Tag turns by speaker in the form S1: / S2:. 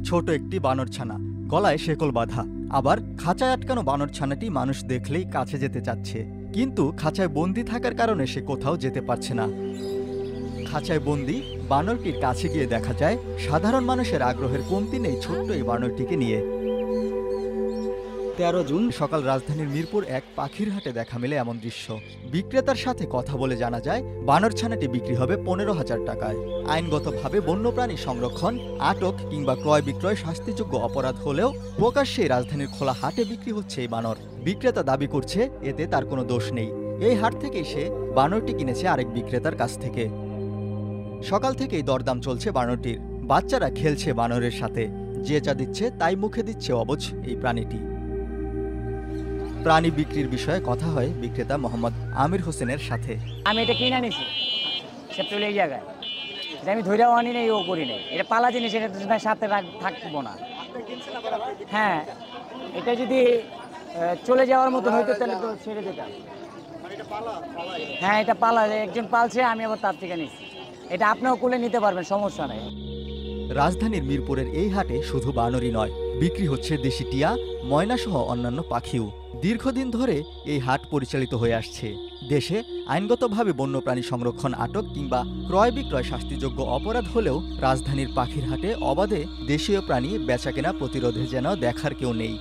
S1: ছোট একটি বানরছানা, গলায় শেকল বাঁধা। আবার খাঁচায় আটকানো বানরছানাটি মানুষ দেখলেই কাছে যেতে চাচ্ছে, কিন্তু খাঁচায় বন্দি থাকার কারণে সে কোথাও যেতে পারছে না। খাঁচায় বন্দি বানরটির কাছে গিয়ে দেখা যায় সাধারণ মানুষের আগ্রহের কমতি নেই ছোট্ট এই বানরটিকে নিয়ে। 13 জুন সকাল রাজধানীর মিরপুর 1 পাখির হাটে দেখা মেলে এমন দৃশ্য। বিক্রেতার সাথে কথা বলে জানা যায় বানরছানাটি বিক্রি হবে 15,000 টাকায়। আইনগতভাবে বন্যপ্রাণী সংরক্ষণ, আটক কিংবা ক্রয় বিক্রয় শাস্তিযোগ্য অপরাধ হলেও প্রকাশ্যেই রাজধানীর খোলা হাটে বিক্রি হচ্ছে এই বানর। বিক্রেতা দাবি করছে এতে তার কোনো দোষ নেই। এই হাট থেকেই সে বানরটি কিনেছে আরেক বিক্রেতার কাছ থেকে। সকাল থেকেই দরদাম চলছে বানরটির। বাচ্চারা খেলছে বানরের সাথে, যে যা দিচ্ছে তাই মুখে দিচ্ছে অবুঝ এই প্রাণীটি। প্রাণী বিক্রির বিষয়ে কথা হয় বিক্রেতা মোহাম্মদ আমির হোসেনের সাথে।
S2: আমি এটা কিনে নিছি সেপ্টেম্বর এই জায়গায়, এটা আমি ধৈর্য আনি নাই, ও করি নাই, এটা পালা জিনিস, এটা সাথে থাকবো না। হ্যাঁ, এটা যদি চলে যাওয়ার মতো হইতো তাহলে তো ছেড়ে দিতাম। হ্যাঁ, এটা পালা, একজন পালছে, আমি আবার তার থেকে নিচ্ছি। এটা আপনিও কুলে নিতে পারবেন, সমস্যা নেই।
S1: রাজধানীর মিরপুরের এই হাটে শুধু বানরই নয়, বিক্রি হচ্ছে দেশি টিয়া, ময়না সহ অন্যান্য পাখিও। দীর্ঘদিন ধরে এই হাট পরিচালিত হয়ে আসছে। দেশে আইনগতভাবে বন্যপ্রাণী সংরক্ষণ, আটক কিংবা ক্রয় বিক্রয় শাস্তিযোগ্য অপরাধ হলেও রাজধানীর পাখির হাটে অবাধে দেশীয় প্রাণী বেচাকেনা প্রতিরোধে যেন দেখার কেউ নেই।